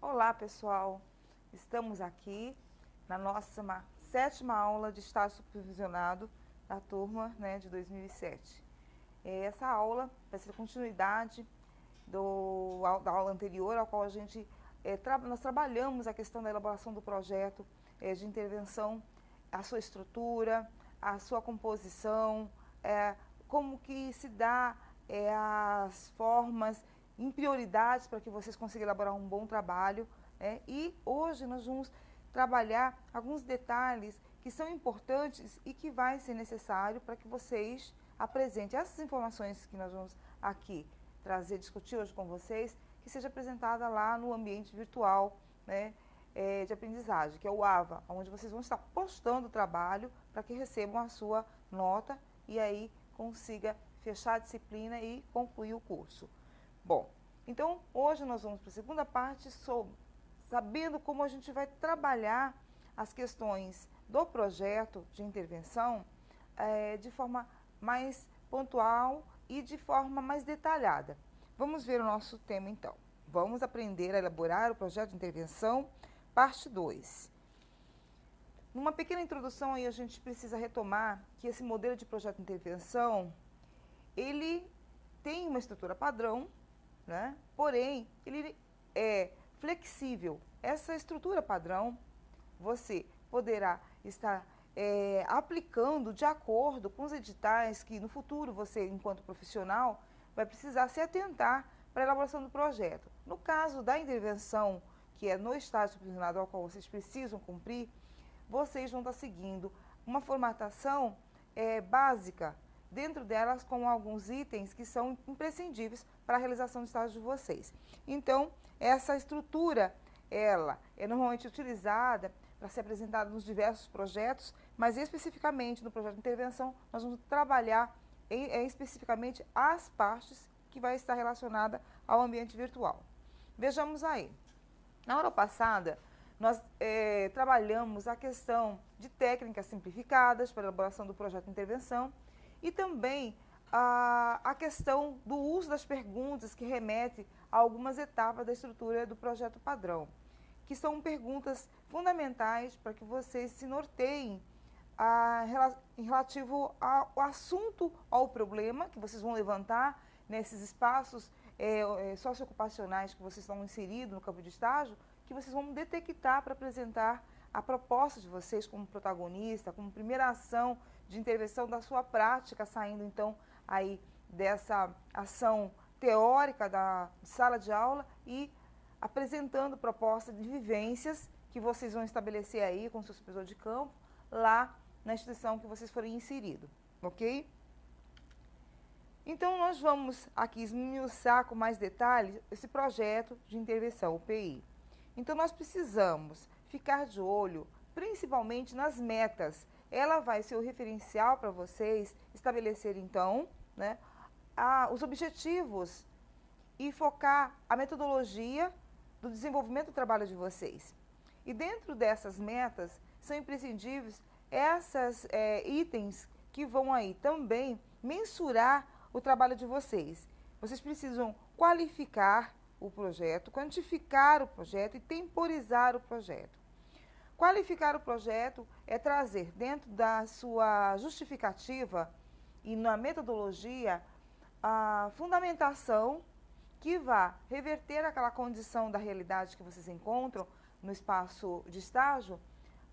Olá, pessoal. Estamos aqui na nossa sétima aula de estágio supervisionado da turma, de 2007. Essa aula vai ser continuidade da aula anterior, ao qual nós trabalhamos a questão da elaboração do projeto de intervenção, a sua estrutura, a sua composição, como que se dá as formas em prioridades para que vocês consigam elaborar um bom trabalho. E hoje nós vamos trabalhar alguns detalhes que são importantes e que vai ser necessário para que vocês apresentem essas informações que nós vamos aqui discutir hoje com vocês, que seja apresentada lá no ambiente virtual, de aprendizagem, que é o AVA, onde vocês vão estar postando o trabalho para que recebam a sua nota e aí consiga fechar a disciplina e concluir o curso. Bom, então hoje nós vamos para a segunda parte, sabendo como a gente vai trabalhar as questões do projeto de intervenção de forma mais pontual e de forma mais detalhada. Vamos ver o nosso tema então. Vamos aprender a elaborar o projeto de intervenção, parte 2. Numa pequena introdução aí a gente precisa retomar que esse modelo de projeto de intervenção, ele tem uma estrutura padrão, porém ele é flexível. Essa estrutura padrão você poderá estar aplicando de acordo com os editais que no futuro você, enquanto profissional, vai precisar se atentar para a elaboração do projeto. No caso da intervenção, que é no estágio supervisionado ao qual vocês precisam cumprir, vocês vão estar seguindo uma formatação básica, dentro delas com alguns itens que são imprescindíveis para a realização do estágio de vocês. Então, essa estrutura, ela é normalmente utilizada para ser apresentada nos diversos projetos, mas especificamente no projeto de intervenção, nós vamos trabalhar especificamente as partes que vai estar relacionada ao ambiente virtual. Vejamos aí. Na aula passada, nós trabalhamos a questão de técnicas simplificadas para a elaboração do projeto de intervenção e também a questão do uso das perguntas que remete a algumas etapas da estrutura do projeto padrão, que são perguntas fundamentais para que vocês se norteiem em relativo ao assunto, ao problema que vocês vão levantar nesses espaços socioocupacionais que vocês estão inseridos no campo de estágio, que vocês vão detectar para apresentar a proposta de vocês como protagonista, como primeira ação de intervenção da sua prática, saindo então aí dessa ação teórica da sala de aula e apresentando proposta de vivências que vocês vão estabelecer aí com o seu supervisor de campo, lá na instituição que vocês forem inseridos, ok? Então, nós vamos aqui esmiuçar com mais detalhes esse projeto de intervenção, o PI. Então, nós precisamos ficar de olho, principalmente nas metas. Ela vai ser o referencial para vocês estabelecer, então, os objetivos e focar a metodologia do desenvolvimento do trabalho de vocês. E dentro dessas metas, são imprescindíveis esses itens que vão aí também mensurar o trabalho de vocês. Vocês precisam qualificar o projeto, quantificar o projeto e temporizar o projeto. Qualificar o projeto é trazer dentro da sua justificativa e na metodologia a fundamentação que vá reverter aquela condição da realidade que vocês encontram no espaço de estágio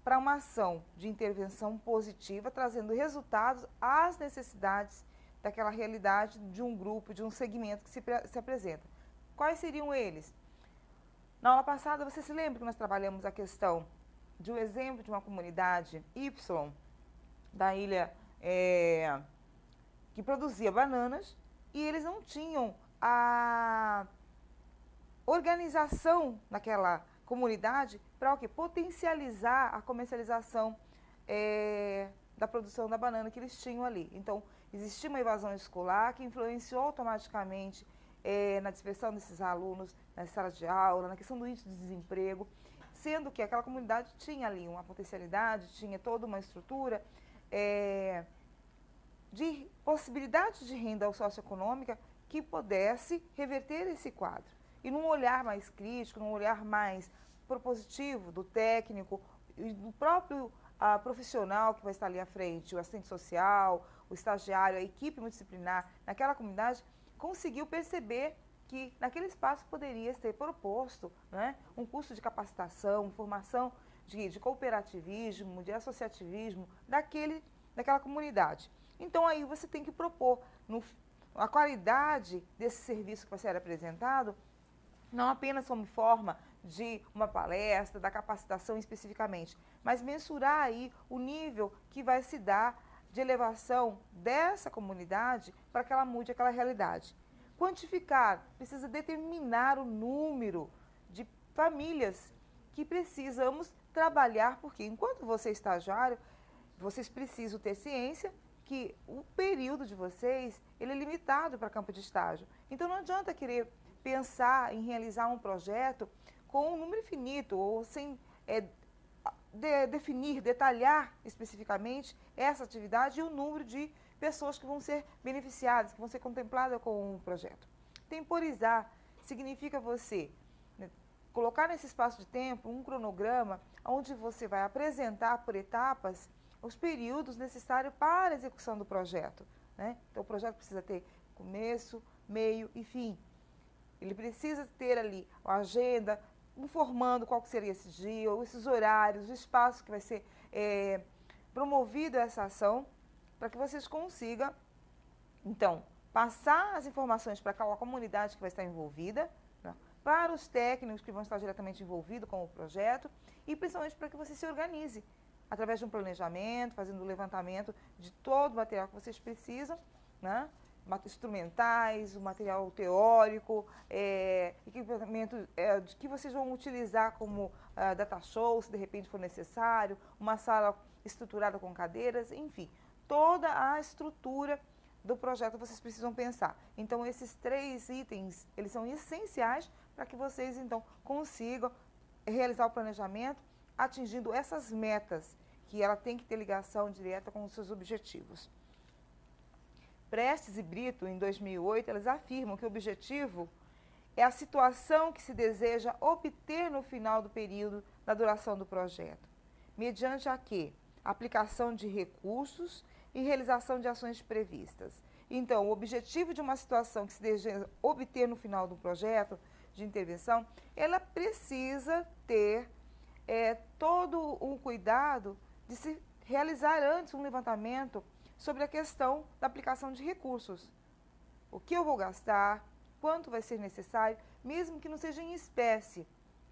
para uma ação de intervenção positiva, trazendo resultados às necessidades daquela realidade de um grupo, de um segmento que se apresenta. Quais seriam eles? Na aula passada, você se lembra que nós trabalhamos a questão de um exemplo de uma comunidade Y da ilha que produzia bananas e eles não tinham a organização naquela comunidade para o quê? Potencializar a comercialização da produção da banana que eles tinham ali. Então, existia uma evasão escolar que influenciou automaticamente na dispersão desses alunos nas salas de aula, na questão do índice de desemprego, sendo que aquela comunidade tinha ali uma potencialidade, tinha toda uma estrutura de possibilidade de renda socioeconômica que pudesse reverter esse quadro. e num olhar mais crítico, num olhar mais propositivo do técnico e do próprio profissional que vai estar ali à frente, o assistente social, o estagiário, a equipe multidisciplinar naquela comunidade, conseguiu perceber que naquele espaço poderia ser proposto, né, um curso de capacitação, formação de cooperativismo, de associativismo daquela comunidade. Então aí você tem que propor a qualidade desse serviço que vai ser apresentado, não apenas como forma de uma palestra, da capacitação especificamente, mas mensurar aí o nível que vai se dar de elevação dessa comunidade para que ela mude aquela realidade. Quantificar, precisa determinar o número de famílias que precisamos trabalhar, porque enquanto você é estagiário, vocês precisam ter ciência que o período de vocês ele é limitado para campo de estágio. Então não adianta querer pensar em realizar um projeto com um número infinito ou sem definir, detalhar especificamente essa atividade e o número de pessoas que vão ser beneficiadas, que vão ser contempladas com o projeto. Temporizar significa você colocar nesse espaço de tempo um cronograma onde você vai apresentar por etapas os períodos necessários para a execução do projeto, né? Então o projeto precisa ter começo, meio e fim. Ele precisa ter ali a agenda, informando qual seria esse dia, esses horários, o espaço que vai ser promovido essa ação, para que vocês consigam, então, passar as informações para aquela comunidade que vai estar envolvida, né, para os técnicos que vão estar diretamente envolvidos com o projeto e principalmente para que você se organize através de um planejamento, fazendo o levantamento de todo o material que vocês precisam, né? Instrumentais, o material teórico, equipamento que vocês vão utilizar como data show, se de repente for necessário, uma sala estruturada com cadeiras, enfim, toda a estrutura do projeto vocês precisam pensar. Então, esses 3 itens, eles são essenciais para que vocês, então, consigam realizar o planejamento atingindo essas metas, que ela tem que ter ligação direta com os seus objetivos. Prestes e Brito, em 2008, eles afirmam que o objetivo é a situação que se deseja obter no final do período da duração do projeto, mediante a quê? Aplicação de recursos e realização de ações previstas. Então, o objetivo de uma situação que se deseja obter no final do projeto de intervenção, ela precisa ter todo um cuidado de se realizar antes um levantamento sobre a questão da aplicação de recursos. O que eu vou gastar, quanto vai ser necessário, mesmo que não seja em espécie,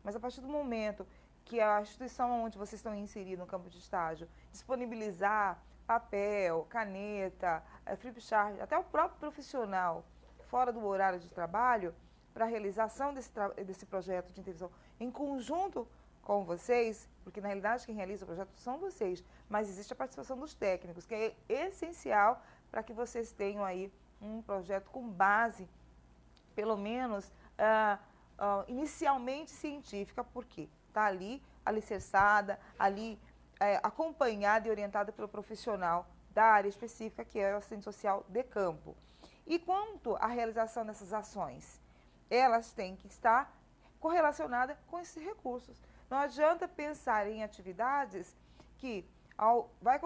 mas a partir do momento que a instituição onde vocês estão inseridos no campo de estágio disponibilizar papel, caneta, flipchart, até o próprio profissional fora do horário de trabalho para a realização desse projeto de intervenção em conjunto com vocês, porque na realidade quem realiza o projeto são vocês, mas existe a participação dos técnicos, que é essencial para que vocês tenham aí um projeto com base, pelo menos inicialmente científica, porque está ali alicerçada, ali acompanhada e orientada pelo profissional da área específica, que é o assistente social de campo. E quanto à realização dessas ações, elas têm que estar correlacionadas com esses recursos. Não adianta pensar em atividades que vai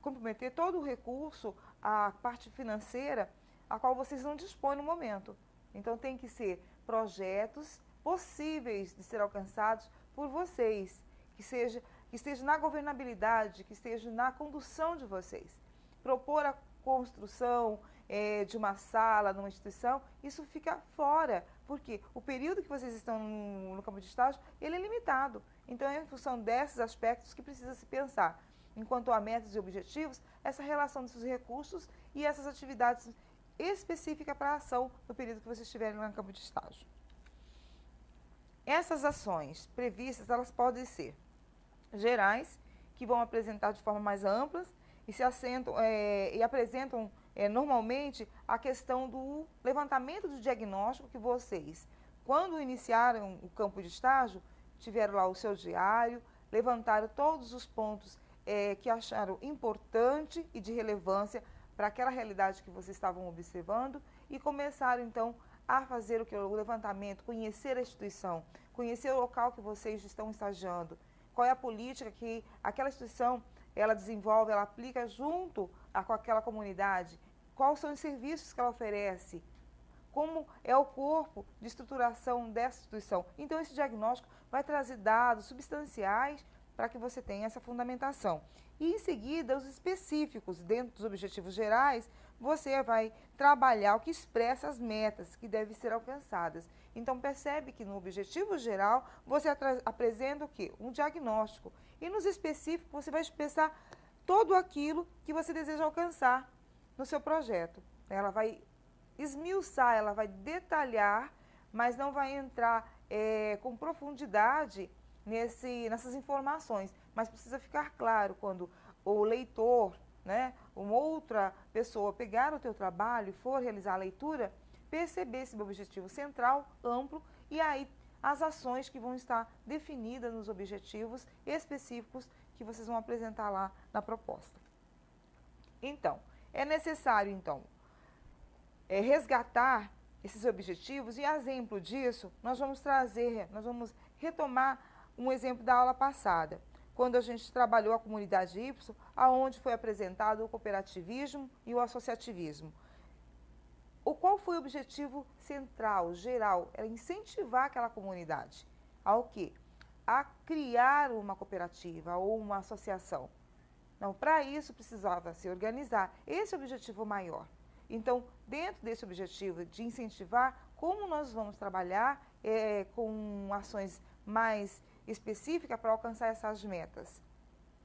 comprometer todo o recurso, a parte financeira, a qual vocês não dispõem no momento. Então, tem que ser projetos possíveis de ser alcançados por vocês, que esteja na governabilidade, que esteja na condução de vocês. Propor a construção de uma sala, numa instituição, isso fica fora, porque o período que vocês estão no campo de estágio, ele é limitado. Então, é em função desses aspectos que precisa se pensar. Enquanto a metas e objetivos, essa relação desses recursos e essas atividades específicas para a ação no período que vocês estiverem no campo de estágio. Essas ações previstas, elas podem ser gerais, que vão apresentar de forma mais ampla e apresentam normalmente a questão do levantamento do diagnóstico que vocês, quando iniciaram o campo de estágio, tiveram lá o seu diário, levantaram todos os pontos que acharam importante e de relevância para aquela realidade que vocês estavam observando e começaram, então, a fazer o que? O levantamento, conhecer a instituição, conhecer o local que vocês estão estagiando, qual é a política que aquela instituição ela desenvolve, ela aplica junto com aquela comunidade, quais são os serviços que ela oferece, como é o corpo de estruturação dessa instituição. Então, esse diagnóstico vai trazer dados substanciais para que você tenha essa fundamentação. E, em seguida, os específicos, dentro dos objetivos gerais, você vai trabalhar o que expressa as metas que devem ser alcançadas. Então, percebe que no objetivo geral, você apresenta o quê? Um diagnóstico. E nos específicos, você vai expressar tudo aquilo que você deseja alcançar no seu projeto. Ela vai esmiuçar, ela vai detalhar, mas não vai entrar com profundidade nessas informações. Mas precisa ficar claro quando o leitor, né, uma outra pessoa pegar o teu trabalho e for realizar a leitura, perceber esse objetivo central, amplo, e aí as ações que vão estar definidas nos objetivos específicos que vocês vão apresentar lá na proposta. Então, é necessário, resgatar esses objetivos, e a exemplo disso, nós vamos retomar um exemplo da aula passada, quando a gente trabalhou a comunidade Y, aonde foi apresentado o cooperativismo e o associativismo. Qual foi o objetivo central, geral? Era incentivar aquela comunidade ao quê? A criar uma cooperativa ou uma associação. Não, para isso precisava se organizar. Esse é o objetivo maior. Então, dentro desse objetivo de incentivar, como nós vamos trabalhar com ações mais específicas para alcançar essas metas?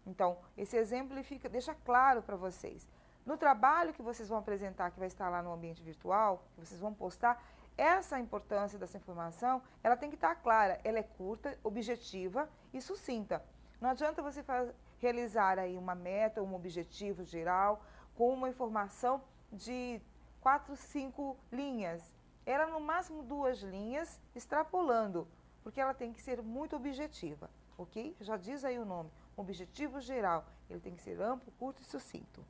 Então, esse exemplo deixa claro para vocês. No trabalho que vocês vão apresentar, que vai estar lá no ambiente virtual, que vocês vão postar, essa importância dessa informação, ela tem que estar clara. Ela é curta, objetiva e sucinta. Não adianta você realizar aí uma meta, um objetivo geral, com uma informação de 4, 5 linhas. Ela no máximo 2 linhas, extrapolando, porque ela tem que ser muito objetiva, ok? Já diz aí o nome, objetivo geral. Ele tem que ser amplo, curto e sucinto.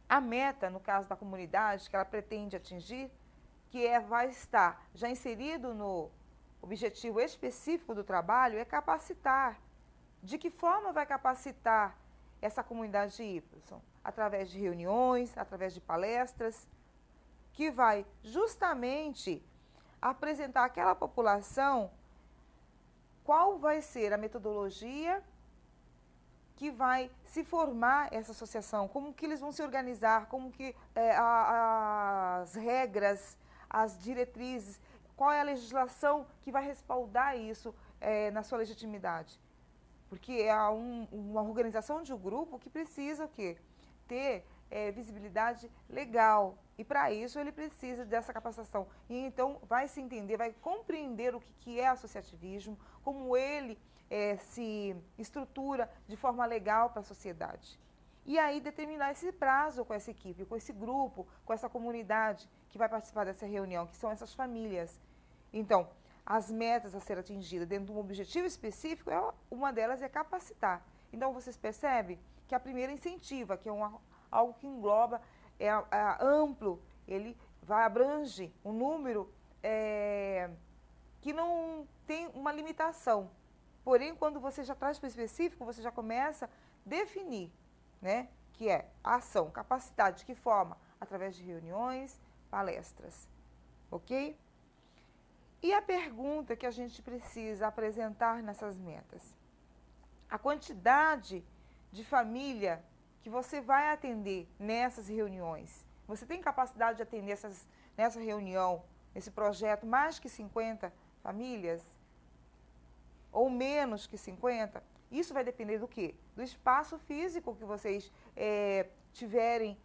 A meta, no caso da comunidade, que ela pretende atingir, que vai estar já inserido no objetivo específico do trabalho, é capacitar. De que forma vai capacitar essa comunidade Y? Através de reuniões, através de palestras, que vai justamente apresentar àquela população qual vai ser a metodologia que vai se formar essa associação, como que eles vão se organizar, como que as regras, as diretrizes, qual é a legislação que vai respaldar isso na sua legitimidade. Porque é uma organização de um grupo que precisa o quê? Ter visibilidade legal. E para isso ele precisa dessa capacitação. E então vai se entender, vai compreender o que é associativismo, como ele se estrutura de forma legal para a sociedade. E aí determinar esse prazo com essa equipe, com esse grupo, com essa comunidade que vai participar dessa reunião, que são essas famílias. Então, as metas a ser atingidas dentro de um objetivo específico, uma delas é capacitar. Então, vocês percebem que a primeira incentiva, que é algo que engloba, é amplo, ele abrange um número que não tem uma limitação. Porém, quando você já traz para o específico, você já começa a definir, né? Que é a ação, capacitar, de que forma? Através de reuniões, palestras, ok? E a pergunta que a gente precisa apresentar nessas metas? A quantidade de família que você vai atender nessas reuniões. Você tem capacidade de atender nessa reunião, nesse projeto, mais que 50 famílias? Ou menos que 50? Isso vai depender do quê? Do espaço físico que vocês tiverem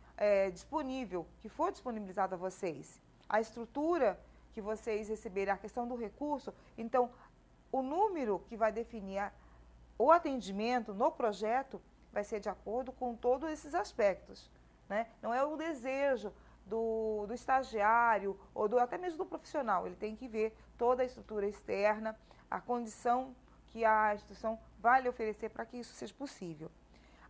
disponível, que for disponibilizado a vocês. A estrutura que vocês receberem, a questão do recurso. Então, o número que vai definir o atendimento no projeto vai ser de acordo com todos esses aspectos, né? Não é o desejo do estagiário ou até mesmo do profissional. Ele tem que ver toda a estrutura externa, a condição que a instituição vai lhe oferecer para que isso seja possível.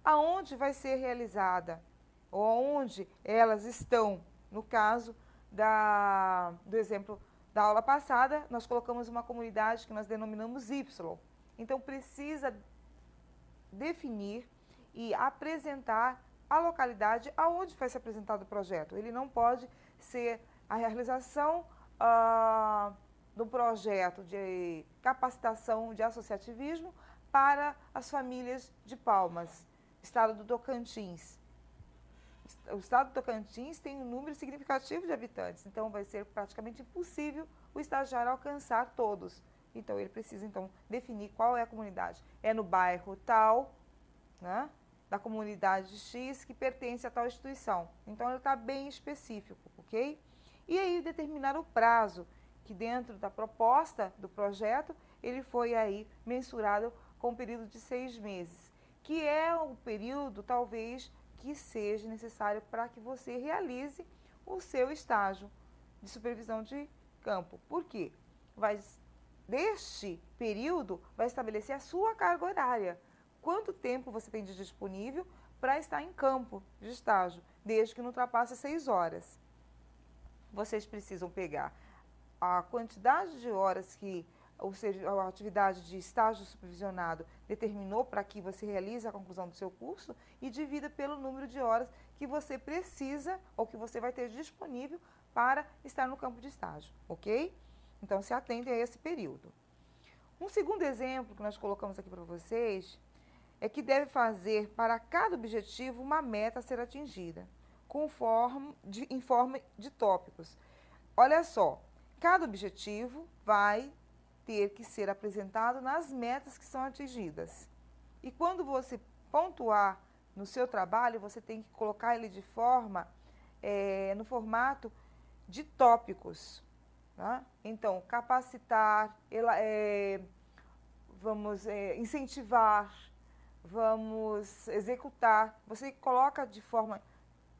Aonde vai ser realizada, ou aonde elas estão, no caso do exemplo da aula passada, nós colocamos uma comunidade que nós denominamos Y. Então, precisa definir e apresentar a localidade aonde vai ser apresentado o projeto. Ele não pode ser a realização do projeto de capacitação de associativismo para as famílias de Palmas, estado do Tocantins. O estado do Tocantins tem um número significativo de habitantes, então vai ser praticamente impossível o estagiário alcançar todos. Então, ele precisa, então, definir qual é a comunidade. É no bairro tal, né, da comunidade X que pertence a tal instituição. Então, ele está bem específico, ok? E aí, determinar o prazo, que dentro da proposta do projeto, ele foi aí mensurado com um período de 6 meses, que é o período, talvez, que seja necessário para que você realize o seu estágio de supervisão de campo. Por quê? Deste período, vai estabelecer a sua carga horária. Quanto tempo você tem de disponível para estar em campo de estágio, desde que não ultrapasse 6 horas. Vocês precisam pegar a quantidade de horas que a atividade de estágio supervisionado determinou para que você realize a conclusão do seu curso e divida pelo número de horas que você precisa ou que você vai ter disponível para estar no campo de estágio, ok? Então, se atentem a esse período. Um segundo exemplo que nós colocamos aqui para vocês é que deve fazer para cada objetivo uma meta a ser atingida, em forma de tópicos. Olha só, cada objetivo vai ter que ser apresentado nas metas que são atingidas. E quando você pontuar no seu trabalho, você tem que colocar ele de no formato de tópicos. Tá? Então, capacitar, incentivar, vamos executar. Você coloca de forma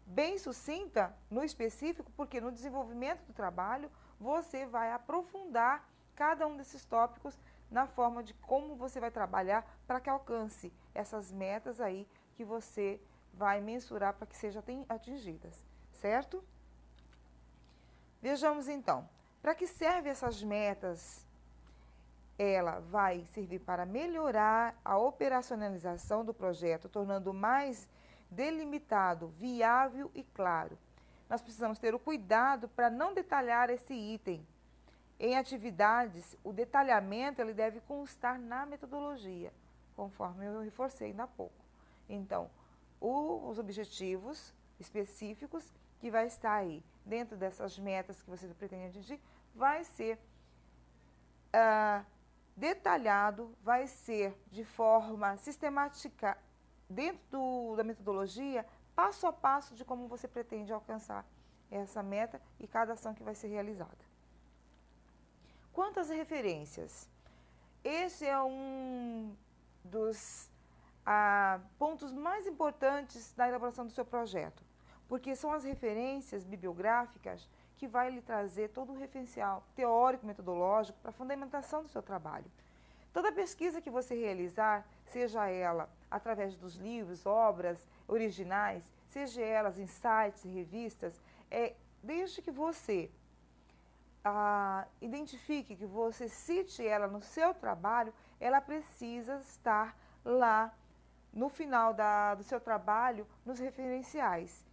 bem sucinta no específico, porque no desenvolvimento do trabalho você vai aprofundar cada um desses tópicos na forma de como você vai trabalhar para que alcance essas metas aí que você vai mensurar para que sejam atingidas, certo? Vejamos então, para que servem essas metas? Ela vai servir para melhorar a operacionalização do projeto, tornando mais delimitado, viável e claro. Nós precisamos ter o cuidado para não detalhar esse item. Em atividades, o detalhamento ele deve constar na metodologia, conforme eu reforcei ainda há pouco. Então, os objetivos específicos que vai estar aí dentro dessas metas que você pretende atingir, vai ser detalhado, vai ser de forma sistemática dentro da metodologia, passo a passo de como você pretende alcançar essa meta e cada ação que vai ser realizada. Quanto às referências, esse é um dos pontos mais importantes da elaboração do seu projeto, porque são as referências bibliográficas que vai lhe trazer todo o referencial teórico-metodológico para a fundamentação do seu trabalho. Toda pesquisa que você realizar, seja ela através dos livros, obras originais, seja elas em sites e revistas, desde que você identifique, que você cite ela no seu trabalho, ela precisa estar lá no final do seu trabalho, nos referenciais.